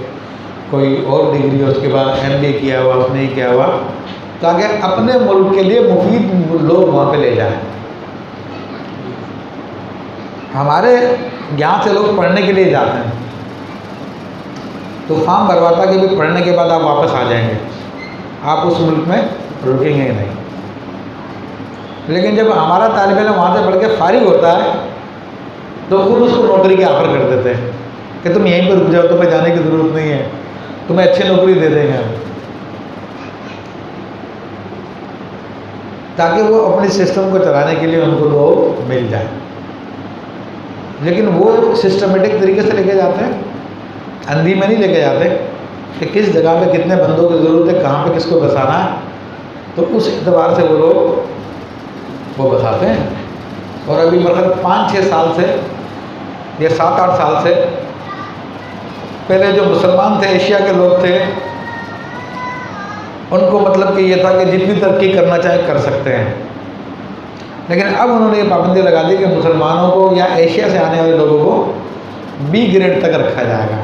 کوئی اور ڈگری ہے، اس کے بعد ایم بی اے کیا ہوا، اس نے کیا ہوا، تاکہ اپنے ملک کے لیے مفید لوگ وہاں پہ لے جائیں۔ ہمارے یہاں سے لوگ پڑھنے کے لیے جاتے ہیں تو فارم بھرواتا کہ بھی پڑھنے کے بعد آپ واپس آ جائیں گے، آپ اس ملک میں رکیں گے نہیں۔ لیکن جب ہمارا طالب علم وہاں سے پڑھ کے فارغ ہوتا ہے تو خود اس کو نوکری کے آفر کر دیتے ہیں کہ تم یہیں پہ رک جاؤ، تمہیں جانے کی ضرورت نہیں ہے، تمہیں اچھی نوکری دے دیں گے ہم، تاکہ وہ اپنے سسٹم کو چلانے کے لیے ان کو لوگ مل جائیں۔ لیکن وہ سسٹمیٹک طریقے سے لے کے جاتے ہیں، اندھی میں نہیں لے کے جاتے کہ کس جگہ پہ کتنے بندوں کی ضرورت ہے، کہاں پہ کس کو بسانا ہے، تو اس اعتبار سے وہ لوگ وہ بساتے ہیں۔ اور ابھی مطلب 5-6 سال سے یا 7-8 سال سے پہلے جو مسلمان تھے، ایشیا کے لوگ تھے، ان کو مطلب کہ یہ تھا کہ جتنی ترقی کرنا چاہیں کر سکتے ہیں، لیکن اب انہوں نے یہ پابندی لگا دی کہ مسلمانوں کو یا ایشیا سے آنے والے لوگوں کو B گریڈ تک رکھا جائے گا،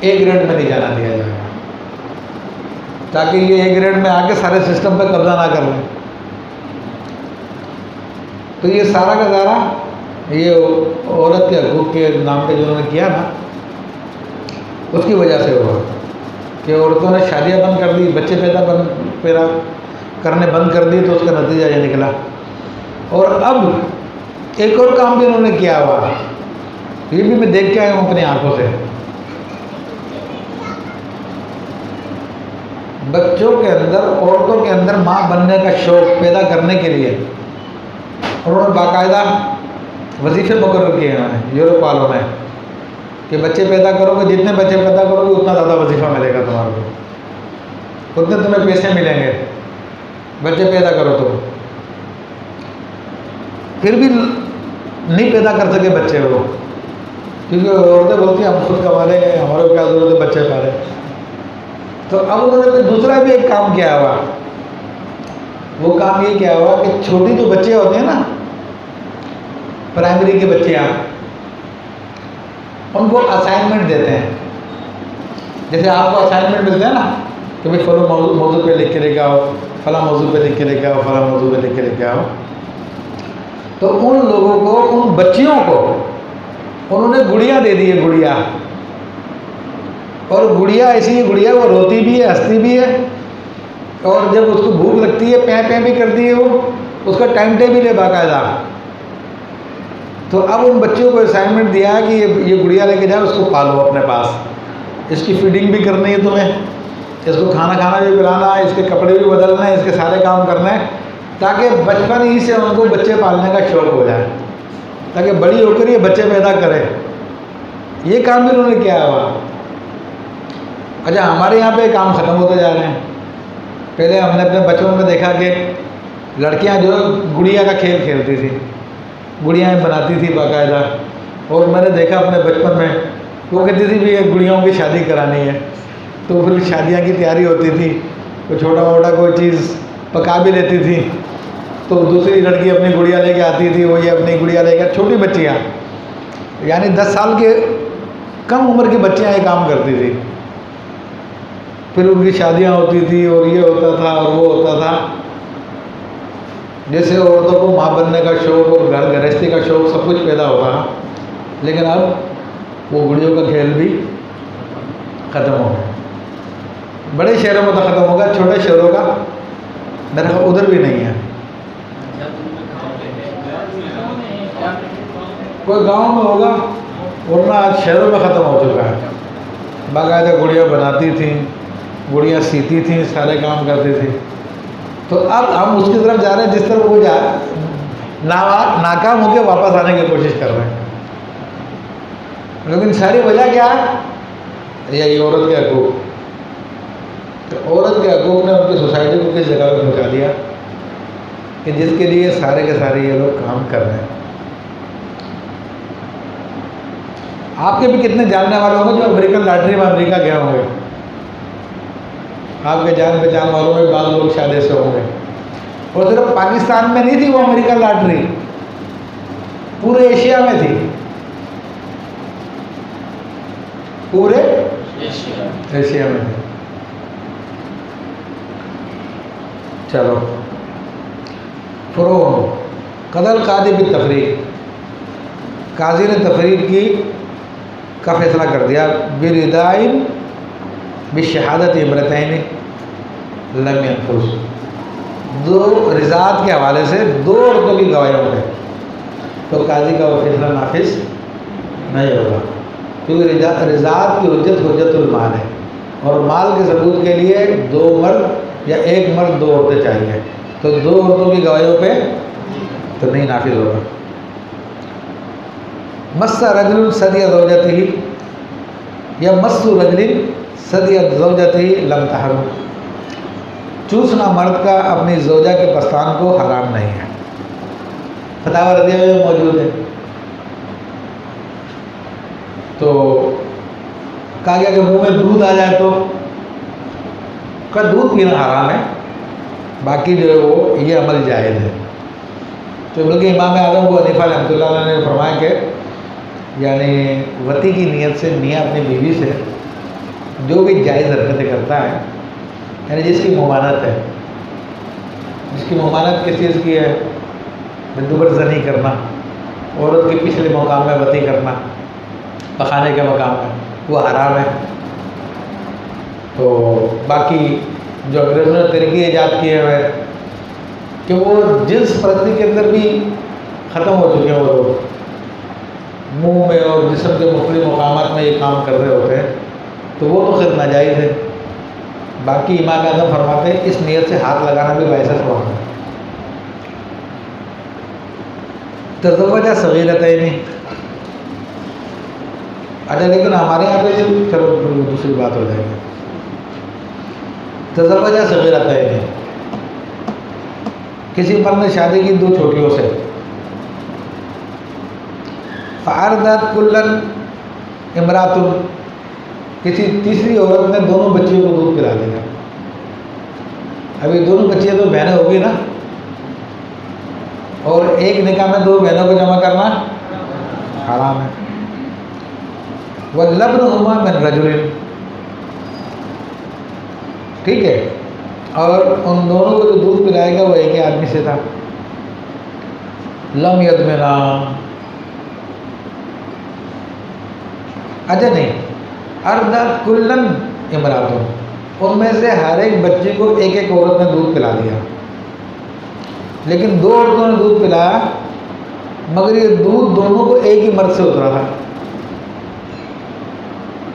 A گریڈ میں نہیں جانا دیا جائے گا، تاکہ یہ A گریڈ میں آ کے سارے سسٹم پہ قبضہ نہ کر لیں۔ تو یہ سارا کا سارا یہ عورت کے حقوق کے نام پہ جو انہوں نے کیا نا، اس کی وجہ سے ہوا کہ عورتوں نے شادیاں بند کر دی، بچے پیدا کرنے بند کر دی، تو اس کا نتیجہ یہ نکلا۔ اور اب ایک اور کام بھی انہوں نے کیا ہوا، یہ بھی میں دیکھ کے آیا ہوں اپنی آنکھوں سے۔ بچوں کے اندر، عورتوں کے اندر ماں بننے کا شوق پیدا کرنے کے لیے انہوں نے باقاعدہ وظیفے مقرر کیے ہیں یورپ والوں نے کہ بچے پیدا کرو گے، جتنے بچے پیدا کرو گے اتنا زیادہ وظیفہ ملے گا تمہارے کو، اتنے تمہیں پیسے ملیں گے، بچے پیدا کرو تو۔ پھر بھی نہیں پیدا کر سکے بچے وہ، کیونکہ عورتیں بولتی ہیں ہم خود کما لیں گے، ہمارے کو کیا ضرورت ہے بچے پالے۔ تو اب انہوں نے دوسرا بھی ایک کام کیا ہوا، وہ کام یہ کیا ہوا کہ چھوٹی جو بچے ہوتے ہیں نا، پرائمری کے بچے ہیں، ان کو اسائنمنٹ دیتے ہیں۔ جیسے آپ کو اسائنمنٹ ملتا ہے نا کہ بھائی فلاں موضوع پہ لکھ کے لے کے آؤ، فلاں موضوع پہ لکھ کے لے کے آؤ، فلاں موضوع پہ لکھ کے لے کے آؤ۔ تو ان لوگوں کو، ان بچیوں کو انہوں نے گڑیا دے دی ہے، گڑیا۔ اور گڑیا ایسی گڑیا وہ روتی بھی ہے، ہنستی بھی ہے، اور جب اس کو بھوک لگتی ہے پیں پیں بھی کرتی ہے، وہ اس کا ٹائم ٹیبل ہے باقاعدہ۔ تو اب ان بچوں کو اسائنمنٹ دیا ہے کہ یہ گڑیا لے کے جاؤ، اس کو پالو اپنے پاس، اس کی فیڈنگ بھی کرنی ہے تمہیں، اس کو کھانا بھی پلانا ہے، اس کے کپڑے بھی بدلنا ہے، اس کے سارے کام کرنا ہے، تاکہ بچپن ہی سے ان کو بچے پالنے کا شوق ہو جائے، تاکہ بڑی ہو کر یہ بچے پیدا کرے۔ یہ کام بھی انہوں نے کیا ہوا۔ اچھا، ہمارے یہاں پہ کام ختم ہوتے جا رہے ہیں۔ پہلے ہم نے اپنے بچپن میں دیکھا کہ لڑکیاں جو گڑیا کا کھیل کھیلتی تھی، گڑیاں بناتی تھی باقاعدہ، اور میں نے دیکھا اپنے بچپن میں وہ کہتی تھی بھی گڑیاؤں کی شادی کرانی ہے، تو پھر شادیاں کی تیاری ہوتی تھی، کوئی چھوٹا موٹا کوئی چیز پکا بھی لیتی تھی، تو دوسری لڑکی اپنی گڑیا لے کے آتی تھی، وہ یہ اپنی گڑیا لے کے، چھوٹی بچیاں یعنی 10 سال کے کم عمر کی بچیاں یہ کام کرتی تھی۔ پھر ان کی شادیاں ہوتی تھی، اور یہ ہوتا تھا اور وہ ہوتا تھا۔ جیسے عورتوں کو ماں بننے کا شوق اور گھر گرہستی کا شوق سب کچھ پیدا ہوتا، لیکن اب وہ گڑیوں کا کھیل بھی ختم ہو گیا۔ بڑے شہروں میں تو ختم ہوگا، چھوٹے شہروں کا میرے خیال ادھر بھی نہیں ہے۔ کوئی گاؤں میں ہوگا، ورنہ آج شہروں میں ختم ہو چکا ہے۔ باقاعدہ گڑیاں بناتی تھیں، گڑیاں سیتی تھیں، سارے کام کرتی تھیں۔ تو اب ہم اس کی طرف جا رہے ہیں جس طرح وہ ناکام ہو کے واپس آنے کی کوشش کر رہے ہیں۔ لیکن ساری وجہ کیا ہے؟ یہی عورت کے حقوق۔ تو عورت کے حقوق نے ان کی سوسائٹی کو کس جگہ پہ پہنچا دیا کہ جس کے لیے سارے کے سارے یہ لوگ کام کر رہے ہیں۔ آپ کے بھی کتنے جاننے والے ہوں گے جو امریکن لاٹری میں امریکہ گئے ہوں گے، آپ کے جان پہچان والوں میں بعض لوگ شاید ایسے ہوں گے۔ اور صرف پاکستان میں نہیں تھی وہ امریکن لاٹری، پورے ایشیا میں تھی، پورے ایشیا میں تھی۔ چلو، فروغ قتل قاضی بالتفریق، قاضی نے تفریق کی کا فیصلہ کر دیا، بردائن بشہادت امرتین لم ينفذ، 2 رضاعت کے حوالے سے 2 عورتوں کی گواہیوں پہ، تو قاضی کا وہ فیصلہ نافذ نہیں ہوگا، کیونکہ رضاعت کی حجت المال ہے، اور مال کے ثبوت کے لیے 2 مرد یا 1 مرد 2 عورتیں چاہیے، تو 2 عورتوں کی گواہیوں پہ تو نہیں نافذ ہوگا۔ مس رجل ثدی زوجته یا مس رجل ثدی زوجته لم تحرم، چوسنا مرد کا اپنی زوجہ کے پستان کو حرام نہیں ہے، فتاوی رضیہ میں موجود ہے۔ تو کہا گیا کہ منہ میں دودھ آ جائے تو کا دودھ پینا حرام ہے، باقی جو ہے وہ یہ عمل جائز ہے۔ تو بلکہ امام اعظم ابو حنیفہ رحمۃ اللہ علیہ نے فرمایا کہ یعنی وتی کی نیت سے میاں اپنی بیوی سے جو بھی جائز حرکتیں کرتا ہے، یعنی جس کی ممانت ہے، جس کی ممانت کس چیز کی ہے، دوبر زنی کرنا، عورت کے پچھلے مقام میں وتی کرنا، پخانے کے مقام میں، وہ حرام ہے۔ تو باقی جو انگریزوں نے طریقے ایجاد کیے ہوئے کہ وہ جنس پرستی کے اندر بھی ختم ہو چکے ہیں، وہ لوگ منہ میں اور جسم کے مختلف مقامات میں یہ کام کر رہے ہوتے ہیں، تو وہ تو خیر ناجائز ہے۔ باقی امام اعظم فرماتے ہیں اس نیت سے ہاتھ لگانا بھی باعث ثواب ہے۔ تزوجہ صغیرتین، اچھا لیکن ہمارے یہاں پہ چلو دوسری بات ہو جائے گی۔ تزوجہ صغیرتین، کسی مرد نے شادی کی دو چھوٹیوں سے، فعرضت کلن امرات، کسی تیسری عورت نے دونوں بچیوں کو دودھ پلا دیا۔ ابھی دونوں بچیاں تو بہنیں ہوگی نا، اور ایک نکاح میں دو بہنوں کو جمع کرنا حرام ہے۔ وَلَبْنُهُمَا مِنْ رَجُلٍ، ٹھیک ہے، اور ان دونوں کو جو دودھ پلائے گا وہ ایک ہی آدمی سے تھا۔ لم یدمنا، اچھا نہیں، اردت کلن امراتوں، ان میں سے ہر ایک بچے کو ایک ایک عورت نے دودھ پلا دیا، لیکن دو عورتوں نے دودھ پلایا مگر یہ دودھ دونوں کو ایک ہی مرد سے اترا تھا۔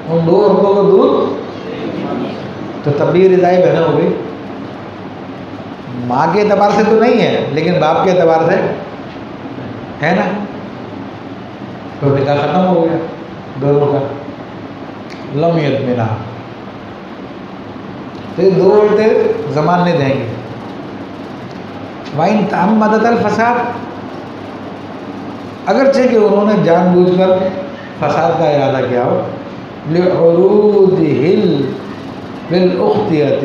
ان دو عورتوں کو دودھ تو تب بھی رضائی بہنیں ہو گئی، ماں کے اعتبار سے تو نہیں ہے لیکن باپ کے اعتبار سے ہے نا، تو نکاح ختم ہو گیا دونوں کا۔ لم یدمنا، تو یہ دو عورتیں زمان نہیں دیں گی۔ وَإِن تَعَمَّدَتْ الْفَسَادَ، اگرچہ کہ انہوں نے جان بوجھ کر فساد کا ارادہ کیا ہو، لِعُرُوضِهِ بِالْأُخْتِيَةِ،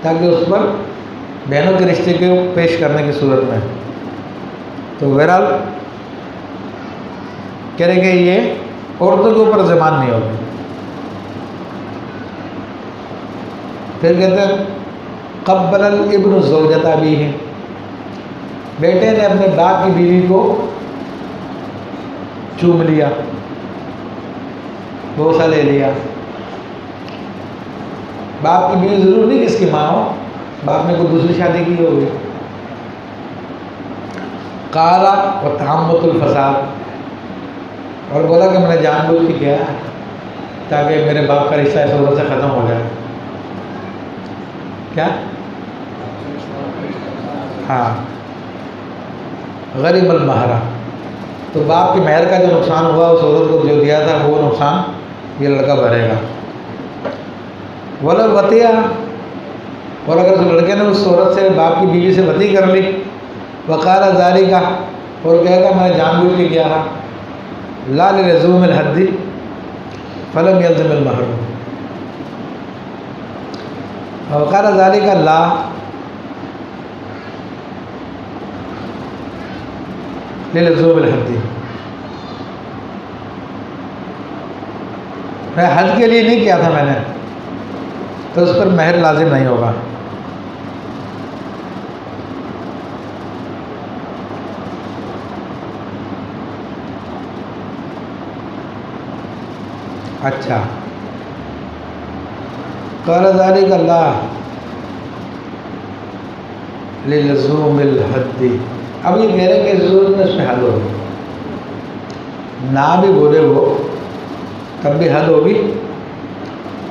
تاکہ اس پر بہنوں کے رشتے کو پیش کرنے کی صورت میں، تو بہرحال کہہ رہے کہ یہ عورتوں کے اوپر زبان نہیں ہوگی۔ پھر کہتے ہیں قبل الابن زوجۃ ابیہ، بیٹے نے اپنے باپ کی بیوی کو چوم لیا، بوسہ لے لیا۔ باپ کی بیوی ضرور نہیں کہ اس کی ماں ہو، باپ نے کوئی دوسری شادی کی ہوگی۔ قال وتعمد الفساد، اور بولا کہ میں نے جان بوجھ کے کیا تاکہ میرے باپ کا رشتہ اس عورت سے ختم ہو جائے۔ کیا؟ ہاں، غریب المہرہ، تو باپ کے مہر کا جو نقصان ہوا اس عورت کو جو دیا تھا وہ نقصان یہ لڑکا بھرے گا۔ ولو وطیہ، اور اگر اس لڑکے نے اس عورت سے باپ کی بیوی سے وطی کر لی، وقال ذالک، اور کہے گا میں نے جان بوجھ کے کیا تھا، لا للزوم الحد فلم یلزم المہر، وقال ذالک لا للزوم الحد، میں حد کے لیے نہیں کیا تھا میں نے، تو اس پر مہر لازم نہیں ہوگا۔ اچھا، قال ذلك اللہ للزوم الحد، اب یہ کہہ رہے ہیں کہ ضرورت میں اس میں حد ہوگی، نہ بھی بولے وہ تب بھی حد ہوگی،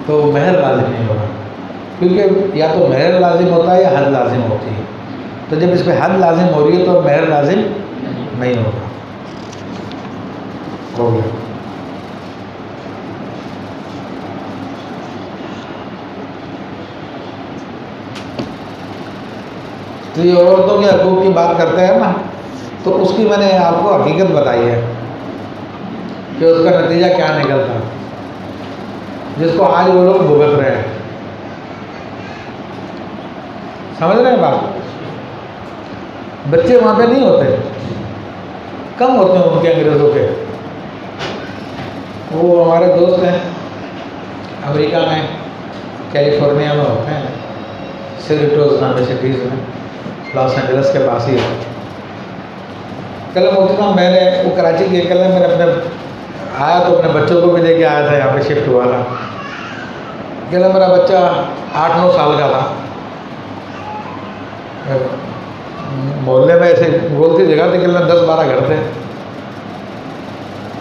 تو مہر لازم نہیں ہوگا، کیونکہ یا تو مہر لازم ہوتا ہے یا حد لازم ہوتی ہے، تو جب اس پہ حد لازم ہو رہی ہے تو مہر لازم نہیں ہوگا۔ ہو گیا۔ تو یہ عورتوں کے حقوق کی بات کرتے ہیں نا، تو اس کی میں نے آپ کو حقیقت بتائی ہے کہ اس کا نتیجہ کیا نکلتا ہے، جس کو آج وہ لوگ بھگت رہے ہیں۔ سمجھ رہے ہیں بات؟ بچے وہاں پہ نہیں ہوتے، کم ہوتے ہیں ان کے انگریزوں کے. وہ ہمارے دوست ہیں امریکہ میں، کیلیفورنیا میں ہوتے ہیں، سیریٹوز نامی سٹیز میں، لاس اینجلس کے پاس ہی ہے. کل مفتی صاحب میں نے وہ کراچی کے کل میں نے اپنے آیا تو اپنے بچوں کو بھی لے کے آیا تھا، یہاں پہ شفٹ ہوا تھا. کل میرا بچہ 8-9 سال کا تھا. محلے میں ایسے گول سی جگہ تھی، کل 10-12 گھر تھے.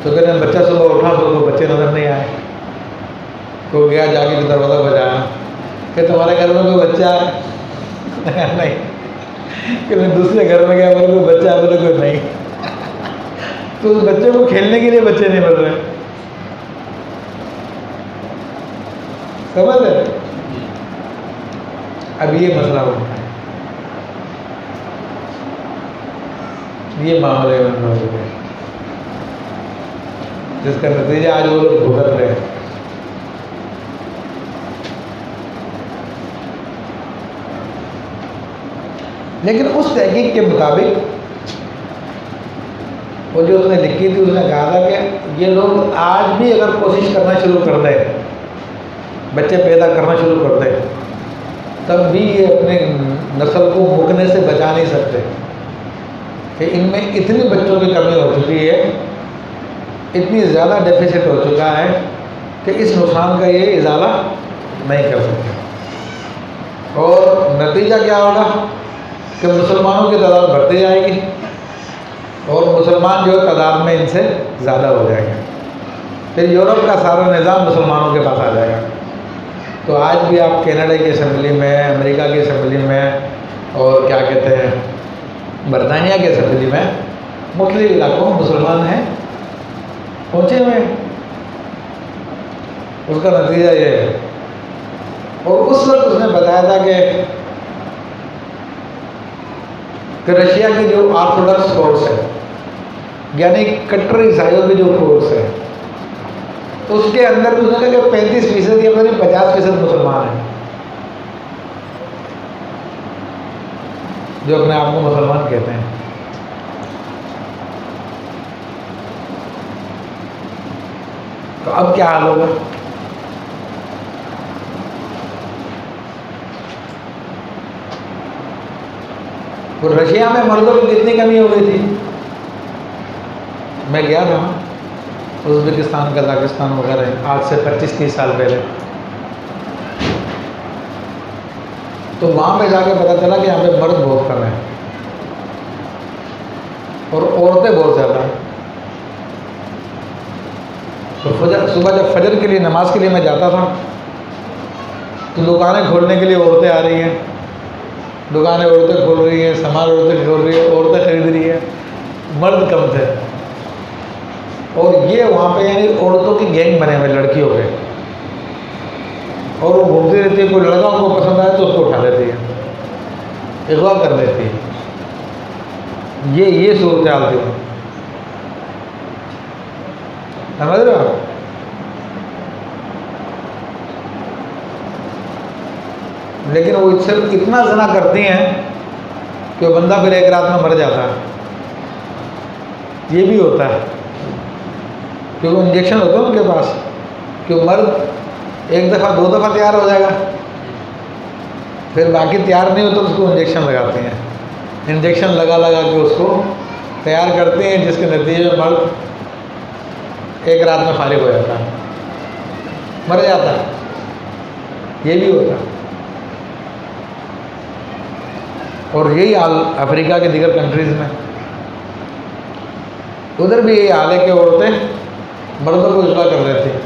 تو کہتے ہیں بچہ صبح اٹھا تو بچے نظر نہیں آئے. کوئی گیا جا کے دروازہ بجایا کہ تمہارے گھر میں کوئی بچہ ہے؟ نہیں. کہ میں دوسرے گھر میں گیا، بولے کوئی بچہ ہے؟ بولے کوئی نہیں. تو اس بچے کو کھیلنے کے لیے بچے نہیں مل رہے. سمجھ رہے؟ اب یہ مسئلہ ہوتا ہے، یہ معاملے میں ہو گئے، جس کا نتیجہ آج وہ لوگ بھگت رہے ہیں. لیکن اس تحقیق کے مطابق وہ جو اس نے لکھی تھی، اس نے کہا تھا کہ یہ لوگ آج بھی اگر کوشش کرنا شروع کر دیں، بچے پیدا کرنا شروع کر دیں، تب بھی یہ اپنے نسل کو مکنے سے بچا نہیں سکتے. کہ ان میں اتنی بچوں کی کمی ہو چکی ہے، اتنی زیادہ ڈیفیسٹ ہو چکا ہے کہ اس نقصان کا یہ ازالہ نہیں کر سکتے. اور نتیجہ کیا ہوگا کہ مسلمانوں کی تعداد بڑھتی جائے گی، اور مسلمان جو ہے تعداد میں ان سے زیادہ ہو جائے گا. پھر یورپ کا سارا نظام مسلمانوں کے پاس آ جائے گا. تو آج بھی آپ کینیڈا کی اسمبلی میں، امریکہ کی اسمبلی میں، اور کیا کہتے ہیں برطانیہ کی اسمبلی میں، مختلف علاقوں میں مسلمان ہیں پہنچے ہوئے ہیں. اس کا نتیجہ یہ ہے. اور اس وقت اس نے بتایا تھا کہ رشیا کی جو آرتھوڈکس فورس ہے، یعنی کٹر عیسائیوں کی جو فورس ہے، تو اس کے اندر بھی اس نے کہا کہ 35% یا 50% مسلمان ہیں جو اپنے آپ کو مسلمان کہتے ہیں. تو اب کیا حال ہوگا؟ رشیا میں مردوں کی کتنی کمی ہو گئی تھی؟ میں گیا تھا ازبکستان، قزاقستان وغیرہ، آج سے 25-30 سال پہلے. تو وہاں پہ جا کے پتہ چلا کہ یہاں پہ مرد بہت کم ہیں اور عورتیں بہت زیادہ ہیں. تو صبح جب فجر کے لیے نماز کے لیے میں جاتا تھا تو دکانیں کھولنے کے لیے عورتیں آ رہی ہیں، دکانیں عورتیں کھول رہی ہیں، سامان عورتیں کھول رہی ہیں، عورتیں خرید رہی ہیں، مرد کم تھے. اور یہ وہاں پہ یعنی عورتوں کی گینگ بنے ہوئے لڑکیوں کے، اور وہ گھومتی رہتی ہے. کوئی لڑکا ان کو پسند آئے تو اس کو اٹھا لیتی ہے، اغوا کر لیتی ہے. یہ صورتحال تھی. سمجھ رہے ہو آپ؟ لیکن وہ صرف اتنا زنا کرتی ہیں کہ وہ بندہ پھر ایک رات میں مر جاتا ہے. یہ بھی ہوتا ہے کیونکہ انجیکشن ہوتا ہے ان کے پاس کہ مرد ایک دفعہ 2 دفعہ تیار ہو جائے گا، پھر باقی تیار نہیں ہوتا تو اس کو انجیکشن لگاتے ہیں. انجیکشن لگا کے اس کو تیار کرتے ہیں، جس کے نتیجے میں مرد ایک رات میں فارغ ہو جاتا ہے، مر جاتا ہے. یہ بھی ہوتا ہے. اور یہی حال افریقہ کے دیگر کنٹریز میں، ادھر بھی یہی حال ہے کہ عورتیں مردوں کو اغوا کر دیتی ہیں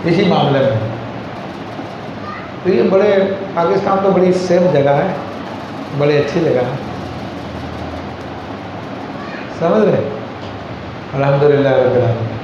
اسی معاملے میں. تو یہ بڑے پاکستان تو بڑی سیف جگہ ہے، بڑی اچھی جگہ ہے. سمجھ رہے؟ الحمدللہ رب العالمین.